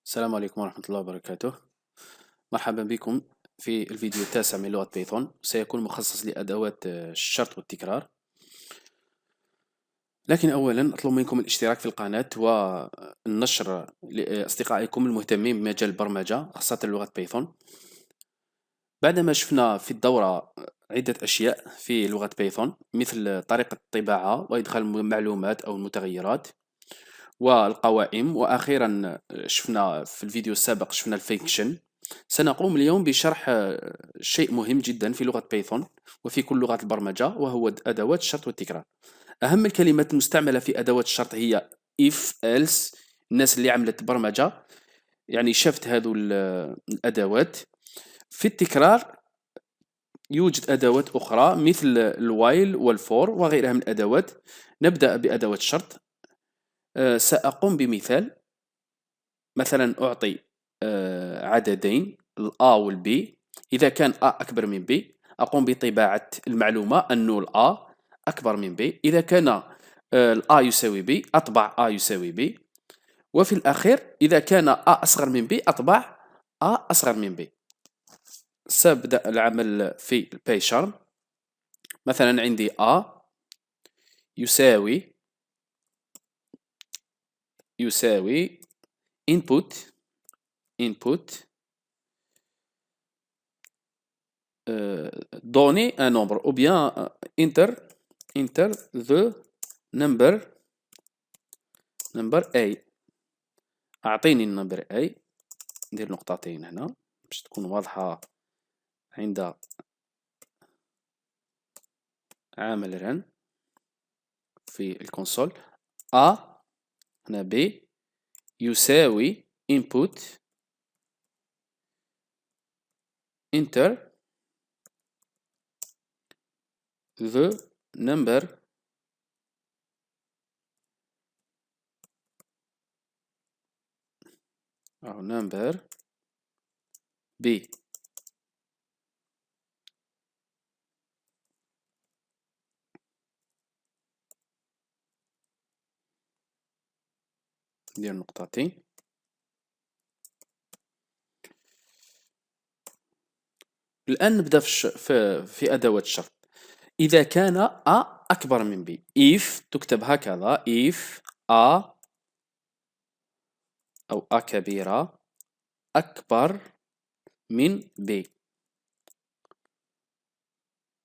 السلام عليكم ورحمة الله وبركاته. مرحبا بكم في الفيديو التاسع من لغة بايثون. سيكون مخصص لأدوات الشرط والتكرار. لكن أولا أطلب منكم الاشتراك في القناة والنشر لأصدقائكم المهتمين بمجال البرمجة خاصة لغة بايثون. بعدما شفنا في الدورة عدة أشياء في لغة بايثون مثل طريقة الطباعة وإدخال المعلومات أو المتغيرات والقوائم، وأخيرا شفنا في الفيديو السابق شفنا الفانكشن. سنقوم اليوم بشرح شيء مهم جدا في لغة بايثون وفي كل لغات البرمجة، وهو أدوات الشرط والتكرار. أهم الكلمات المستعملة في أدوات الشرط هي if else. الناس اللي عملت برمجة يعني شافت هذو الأدوات. في التكرار يوجد أدوات أخرى مثل الوايل والفور وغيرها من الأدوات. نبدأ بأدوات الشرط. سأقوم بمثال. مثلا أعطي عددين الA والB. إذا كان A أكبر من B أقوم بطباعة المعلومة أنه الA أكبر من B. إذا كان الA يساوي B أطبع A يساوي B. وفي الأخير إذا كان A أصغر من B أطبع A أصغر من B. سأبدأ العمل في البايشارم. مثلا عندي A يساوي input donner un nombre ou bien enter the number A. أعطيني النمبر A. ندير نقطتين هنا باش تكون واضحة عند عامل رن في الكونسول. A هنا B يساوي input enter the number أو number B. ندير نقطتين. الآن نبدأ في أدوات الشرط. إذا كان A أكبر من B if تكتب هكذا if A أو A كبيرة أكبر من B.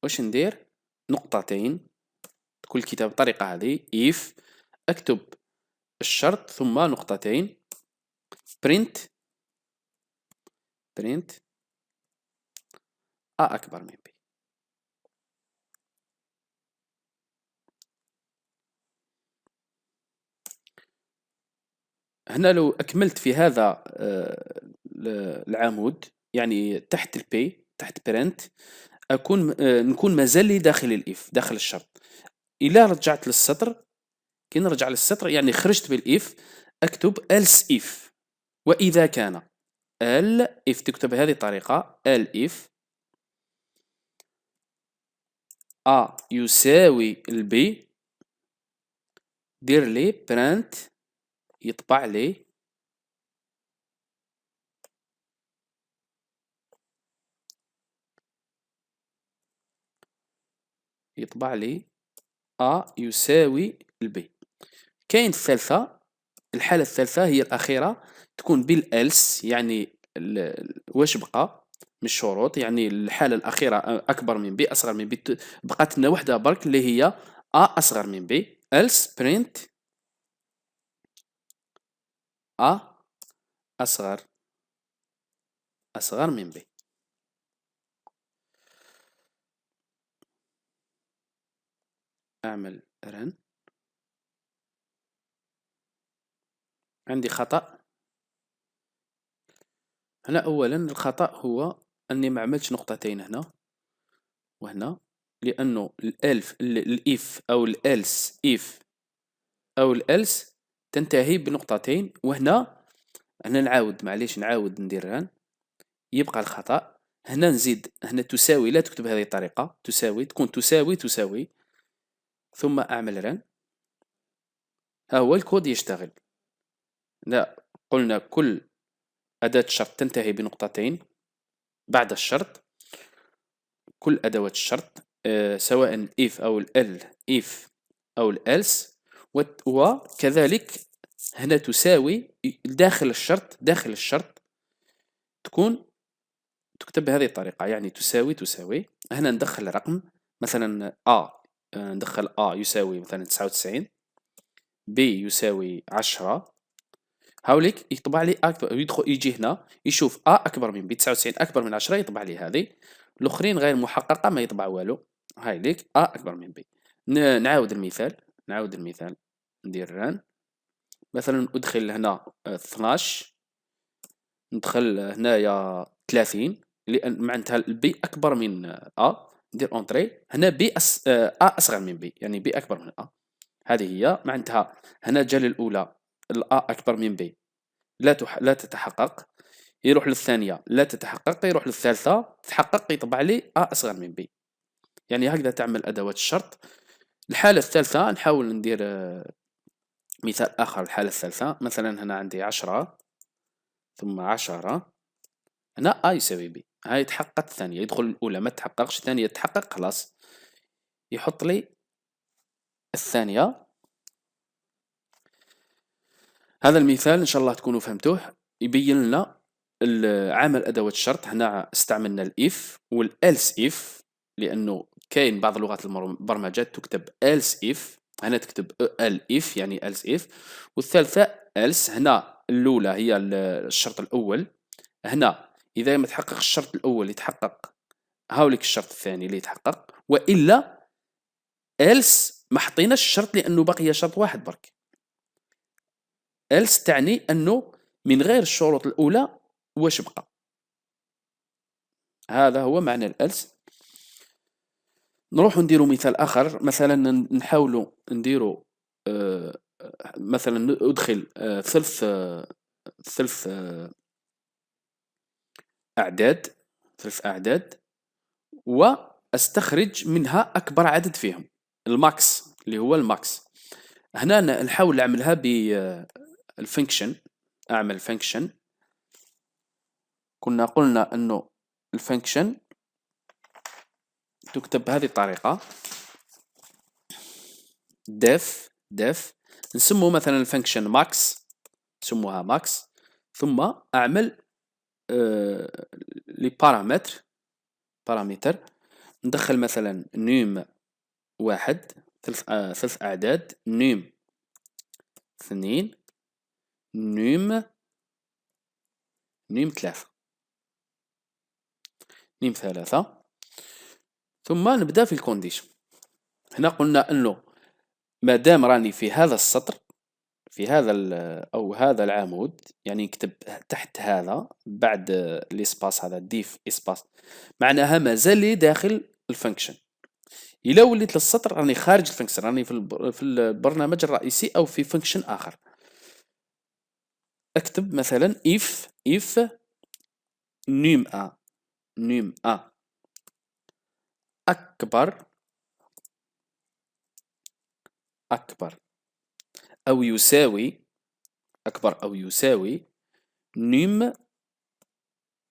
واش ندير؟ نقطتين. كل الكتاب بالطريقة هذه if أكتب الشرط ثم نقطتين print A أكبر من B. هنا لو أكملت في هذا العمود يعني تحت البي تحت print نكون مازال لي داخل الإف داخل الشرط. إلا رجعت للسطر كي نرجع للسطر يعني خرجت بالإف أكتب else if. وإذا كان if تكتب بهذه الطريقة if A يساوي البي دير لي print يطبع لي A يساوي البي. كاين الثالثة. الحالة الثالثة هي الأخيرة تكون بالelse يعني واش بقى من الشروط يعني الحالة الأخيرة أكبر من B أصغر من B. بقات لنا وحدة برك اللي هي A أصغر من B else print A أصغر من B. أعمل run. عندي خطأ هنا. أولا الخطأ هو أني ما عملتش نقطتين هنا وهنا، لأنه الإف أو الإلس إف أو الإلس تنتهي بنقطتين. وهنا نعاود معليش نعاود ندير ران يبقى الخطأ. هنا نزيد هنا تساوي لا تكتب هذه الطريقة تساوي تكون تساوي ثم أعمل ران. ها هو الكود يشتغل. لا قلنا كل أداة الشرط تنتهي بنقطتين بعد الشرط. كل أدوات الشرط سواء if أو if أو else، وكذلك هنا تساوي داخل الشرط تكون تكتب بهذه الطريقة، يعني تساوي. هنا ندخل رقم مثلا ندخل يساوي مثلا 99، B يساوي 10. هاوليك يطبع لي أكبر، يدخل يجي هنا يشوف أكبر من B، 99 أكبر من 10 يطبع لي هذه، الأخرين غير محققة ما يطبع والو. هاي ليك أكبر من B. نعاود المثال، ندير ران مثلا، أدخل هنا 12، ندخل هنايا 30 لأن معناتها البي أكبر من ندير أونتري هنا بي أصغر من بي، يعني بي أكبر من هذه هي معناتها. هنا جا الأولى أكبر من بي لا تتحقق، يروح للثانية لا تتحقق، يروح للثالثة تتحقق، يطبع لي أصغر من بي. يعني هكذا تعمل أدوات الشرط. الحالة الثالثة نحاول ندير مثال آخر. الحالة الثالثة مثلا هنا عندي 10 ثم 10، هنا يساوي بي، هاي تحققت الثانية، يدخل الأولى ما تحققش، الثانية تحقق خلاص يحط لي الثانية. هذا المثال إن شاء الله تكونوا فهمتوه، يبين لنا عمل أدوات الشرط. هنا استعملنا الإف والإلس إف، لأنه كاين بعض لغات البرمجة تكتب إلس إف، هنا تكتب إف يعني إلس إف، والثالثة إلس. هنا الأولى هي الشرط الأول، هنا إذا ما تحقق الشرط الأول يتحقق هاوليك الشرط الثاني اللي يتحقق، وإلا إلس ما حطيناش الشرط لأنه بقي شرط واحد برك. إلس تعني أنه من غير الشروط الأولى واش بقى. هذا هو معنى الإلس. نروح نديرو مثال آخر، مثلا نحاولوا نديرو مثلا أدخل ثلث أعداد وأستخرج منها أكبر عدد فيهم، الماكس اللي هو الماكس. هنا نحاول نعملها بالفانكشن. أعمل فانكشن، كنا قلنا أنه الفانكشن تكتب بهذه الطريقة def نسمو مثلا الفانكشن ماكس، نسموها ماكس، ثم أعمل لي بارامتر ندخل مثلا نيم 1 ثلاث أعداد، نيم 2، نيم 3، ثم نبدأ في الكونديشن. هنا قلنا أنه ما دام راني في هذا السطر، في هذا أو هذا العمود، يعني نكتب تحت هذا بعد الإسباس هذا ديف إسباس، معناها ما زال لي داخل الفانكشن. إلا وليت للسطر راني خارج الفانكشن، راني في البرنامج الرئيسي أو في فانكشن آخر. أكتب مثلا if num a أكبر أو يساوي نيم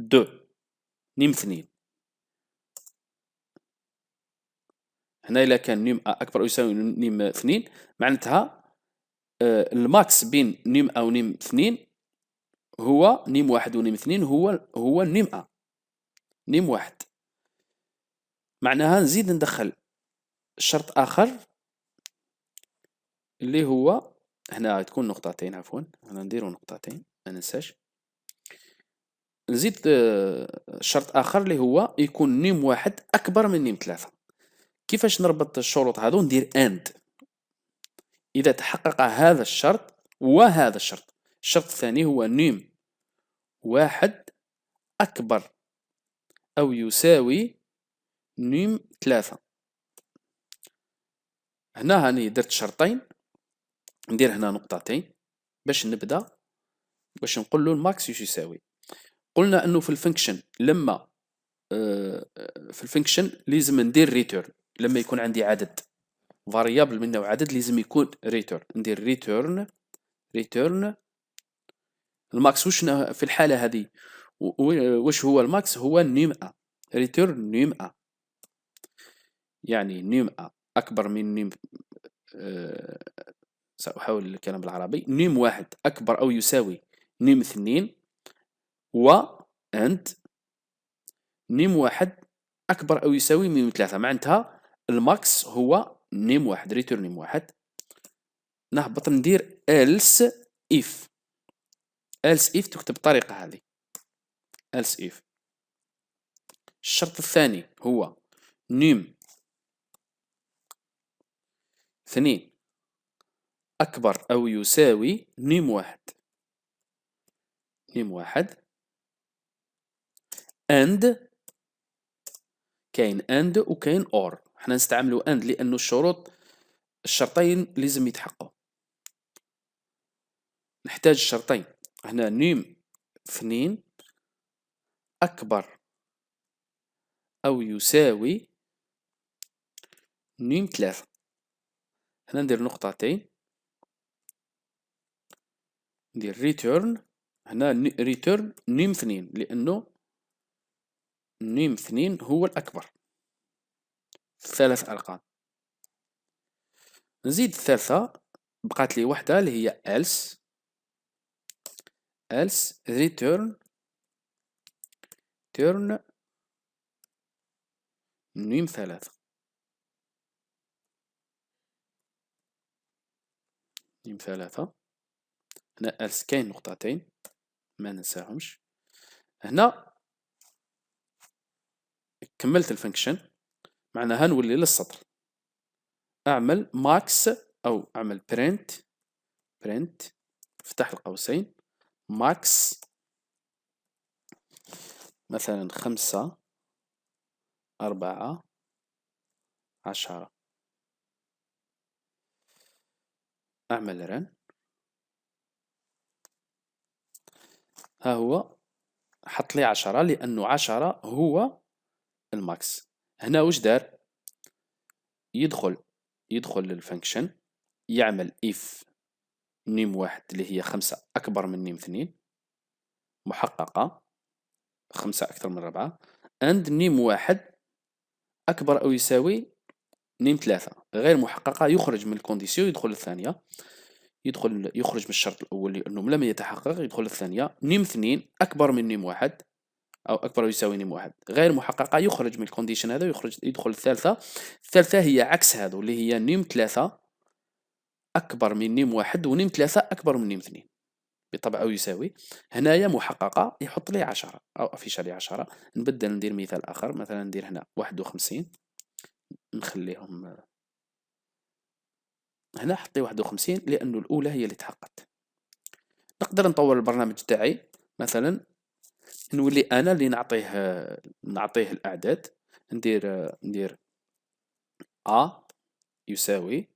2. هنا إلا كان نيم أكبر أو يساوي نيم 2 معناتها الماكس بين نيم أو نيم 2 هو نيم 1 ونيم 2 هو نيم 1. معناها نزيد ندخل شرط آخر اللي هو هنا تكون نقطتين، عفوا هنا نديرو نقطتين ما ننساش. نزيد شرط آخر اللي هو يكون نيم 1 أكبر من نيم 3. كيفاش نربط الشروط هذو؟ ندير AND. إذا تحقق هذا الشرط وهذا الشرط، الشرط الثاني هو نيم 1 أكبر أو يساوي نيم 3. هنا هاني درت شرطين، ندير هنا نقطتين باش نبدأ، باش نقول له الماكس يش يساوي. قلنا أنه في الفانكشن لما في الفانكشن لازم ندير ريتيرن لما يكون عندي عدد فاريابل من نوع عدد، لازم يكون ريتيرن. ندير ريتيرن الماكس في الحالة هذه واش هو الماكس؟ هو نيم أ، ريتيرن نيم أ، يعني نيم أ أكبر من نيم آه، سأحاول الكلام بالعربي. نيم واحد أكبر أو يساوي نيم اثنين، و and نيم واحد أكبر أو يساوي نيم ثلاثة. معناتها الماكس هو نيم واحد، ريتيرن نيم واحد. نهبط ندير else if. else if تكتب بالطريقة هذه else if. الشرط الثاني هو نيم اثنين أكبر أو يساوي نيم واحد، نيم واحد and كاين and وكاين or. حنا نستعملو and لأنه الشرطين لازم يتحققوا. نحتاج شرطين هنا، نيم اثنين أكبر أو يساوي نيم ثلاثة. هنا ندير نقطتين، ندير return. هنا return نيم اثنين لأنه نيم اثنين هو الأكبر، ثلاث أرقام. نزيد الثالثة، بقات لي وحدة اللي هي else return نيم ثلاثة، نيم ثلاثة. هنا else كاين نقطتين ما ننساهمش. هنا كملت الفانكشن، معناها نولي للسطر. أعمل ماكس أو أعمل print افتح القوسين ماكس مثلا 5 4 10. أعمل رن. ها هو حط لي 10 لأنه 10 هو الماكس. هنا واش دار؟ يدخل للفانكشن، يعمل if نيم واحد اللي هي 5 أكبر من نيم اثنين محققة، 5 أكثر من 4، and نيم واحد أكبر أو يساوي نيم ثلاثة غير محققة. يخرج من الكونديسيون يدخل الثانية، يخرج من الشرط الأول لأنه لم يتحقق، يدخل الثانية. نيم اثنين أكبر من نيم واحد أو أكبر أو يساوي نيم واحد غير محققة، يخرج من الكونديشن هذا يدخل الثالثة. الثالثة هي عكس هذا اللي هي نيم ثلاثة أكبر من نيم واحد ونيم ثلاثة أكبر من نيم اثنين بالطبع أو يساوي. هنايا محققة يحط لي 10 أو أفيش لي 10. نبدل ندير مثال آخر، مثلا ندير هنا 51، نخليهم هنا حط لي 51 لأنه الأولى هي اللي تحققت. نقدر نطور البرنامج تاعي، مثلا نولي أنا اللي نعطيه الأعداد. ندير A يساوي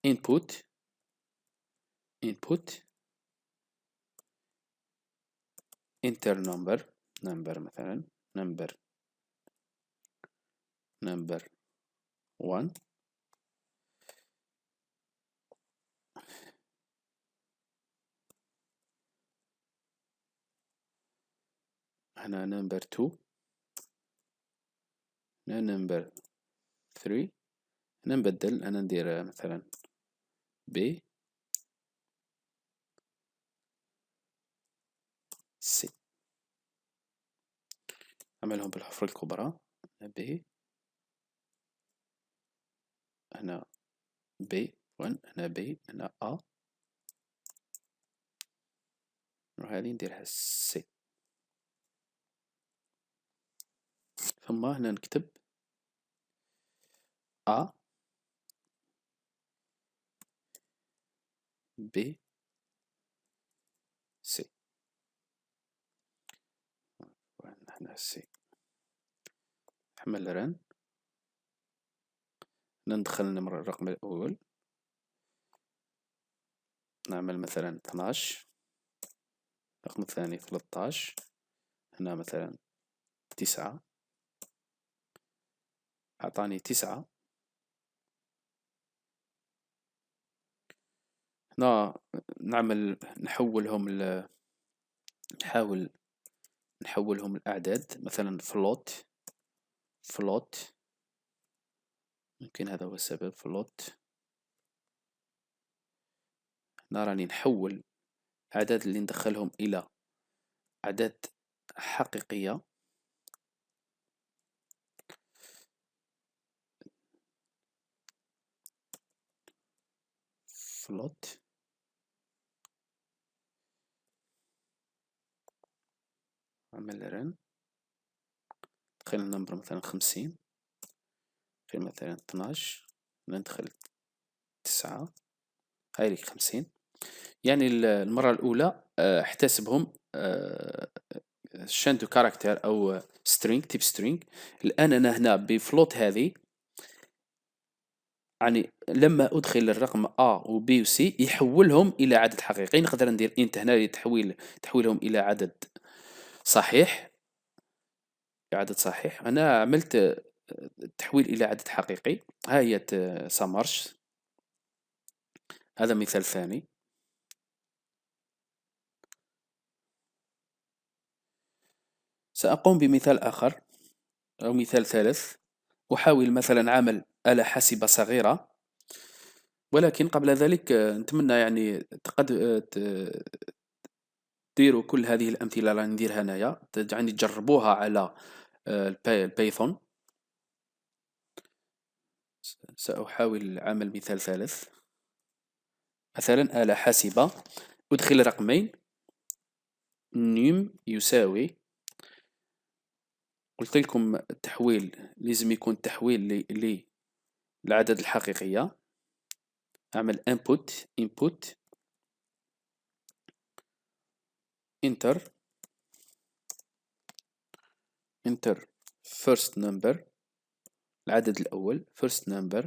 input enter number مثلا number 1 هنا number 2 هنا number 3. هنا نبدل، أنا ندير مثلا B C، أعملهم بالحروف الكبرى. B هنا B1 هنا B هنا A، وهذه نديرها C. ثم هنا نكتب A B C، هنا C. نحمل رن، ندخل الرقم الأول، نعمل مثلا 12، الرقم الثاني 13، هنا مثلا 9، أعطاني 9. هنا نحولهم نحاول نحولهم الأعداد، مثلا فلوت يمكن هذا هو السبب. فلوت هنا راني نحول الأعداد اللي ندخلهم إلى أعداد حقيقية. فلوت عمل رن، دخل النمبر مثلا 50، دخل مثلا 12، ندخل 9، هاي لك 50. يعني المرة الأولى احتسبهم شنتو كاركتر أو سترينج، تيب سترينج. الآن أنا هنا بفلوت هذه، يعني لما أدخل الرقم A و B و C يحولهم إلى عدد حقيقي. نقدر ندير انت هنا تحويلهم إلى عدد صحيح، عدد صحيح. أنا عملت تحويل إلى عدد حقيقي. ها هي سامارش. هذا مثال ثاني. سأقوم بمثال آخر أو مثال ثالث. أحاول مثلا عمل آلة حاسبة صغيرة، ولكن قبل ذلك نتمنى يعني ديروا كل هذه الأمثلة اللي نديرها هنايا، يعني تجربوها على البايثون. سأحاول عمل مثال ثالث، مثلا آلة حاسبة أدخل رقمين، نيم يساوي، قلت لكم التحويل لازم يكون تحويل للعدد الحقيقية. أعمل input enter first number، العدد الأول first number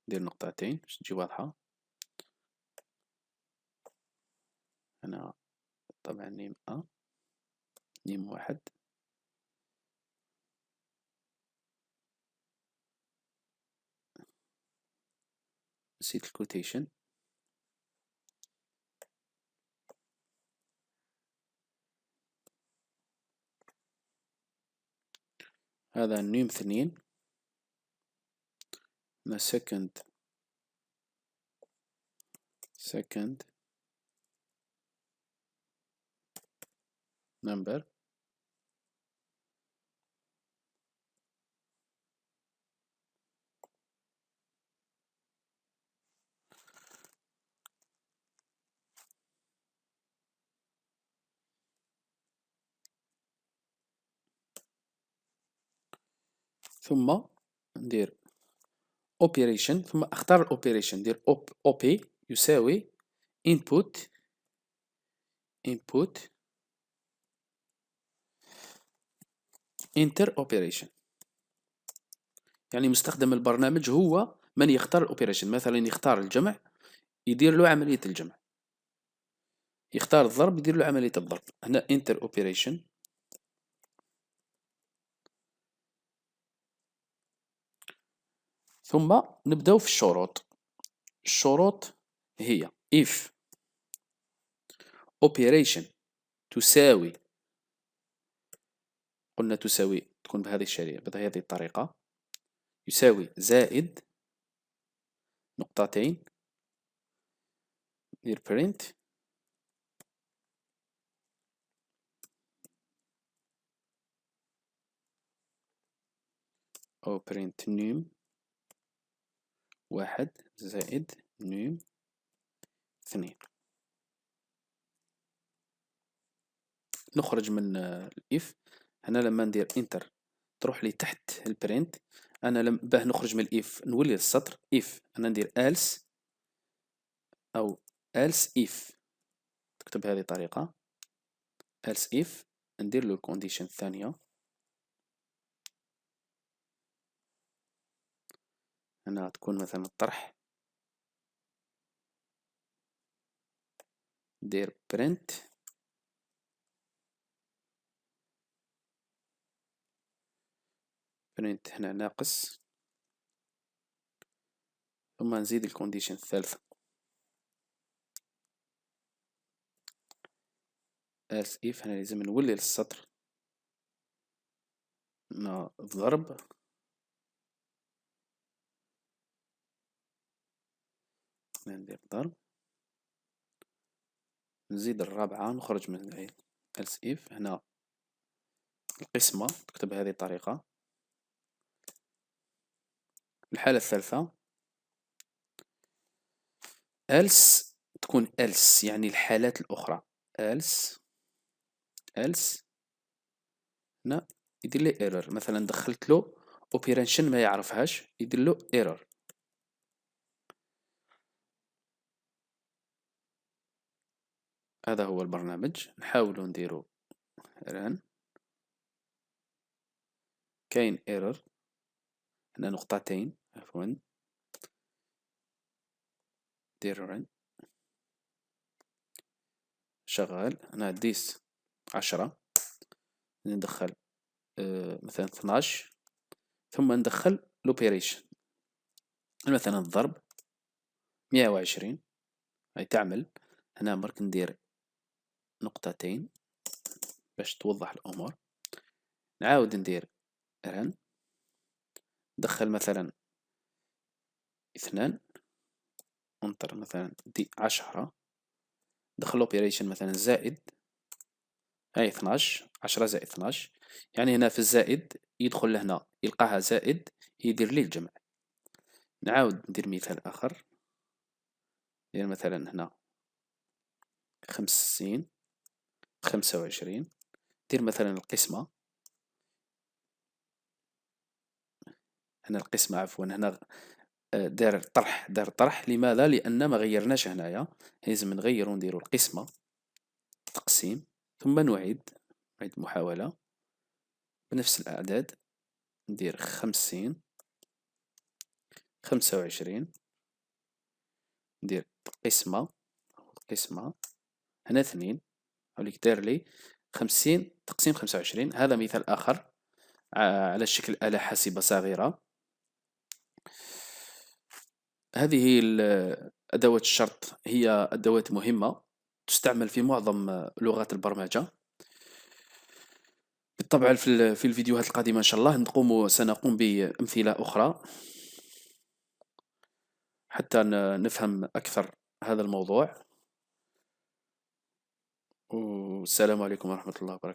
دير نقطتين باش تجي واضحة. أنا طبعا نيم نيم 1، نسيت الكوتيشن. هذا نيم 2، second number. ثم ندير operation، ثم اختار الاوبريشن، ندير op يساوي input enter operation. يعني مستخدم البرنامج هو من يختار الاوبريشن. مثلا يختار الجمع، يدير له عملية الجمع، يختار الضرب، يدير له عملية الضرب. هنا enter operation. ثم نبدأ في الشروط. الشروط هي if operation تساوي، قلنا تساوي تكون بهذه الطريقة، يساوي زائد نقطتين، ندير print أو print num 1 زائد num 2. نخرج من الإف. هنا لما ندير انتر تروح لي تحت البرنت. أنا باه نخرج من الإف نولي السطر إف، أنا ندير else أو else if، تكتب بهذه الطريقة else if. ندير له الكونديشن الثانية، هنا تكون مثلا الطرح، ندير print هنا ناقص، ثم نزيد الكونديشن الثالثة. else if هنا لازم نولي للسطر ضرب ندير ضرب، نزيد الرابعة نخرج من هنا else if هنا القسمة تكتب بهذه الطريقة. الحالة الثالثة else تكون else يعني الحالات الأخرى else هنا يدير لي ايرور، مثلا دخلت له اوبيريشن ما يعرفهاش يدير له ايرور. هذا هو البرنامج، نحاولوا نديرو ران. كاين ايرور هنا نقطتين عفوا، دير ران شغال. هنا ديس 10 ندخل مثلا 12 ثم ندخل لوبيريشن مثلا الضرب 120 هاي تعمل. هنا مرك ندير نقطتين باش توضح الأمور. نعاود ندير ران ندخل مثلا 2 انطر مثلا دي 10 دخل اوبيريشن مثلا زائد هاي 12 10 زائد 12 يعني هنا في الزائد يدخل لهنا يلقاها زائد يدير لي الجمع. نعاود ندير مثال آخر، ندير مثلا هنا 50 25 دير مثلا القسمة هنا القسمة عفوا هنا دار طرح لماذا؟ لأن ما غيرناش هنايا، لازم نغيرو نديرو القسمة تقسيم ثم نعيد محاولة بنفس الأعداد ندير 50 25 ندير قسمة هنا 2 هاوليك دار لي 50 تقسيم 25. هذا مثال آخر على شكل آلة حاسبة صغيرة. هذه أدوات الشرط هي أدوات مهمة تستعمل في معظم لغات البرمجة. بالطبع في الفيديوهات القادمة إن شاء الله سنقوم بأمثلة أخرى حتى نفهم أكثر هذا الموضوع. والسلام عليكم ورحمة الله وبركاته.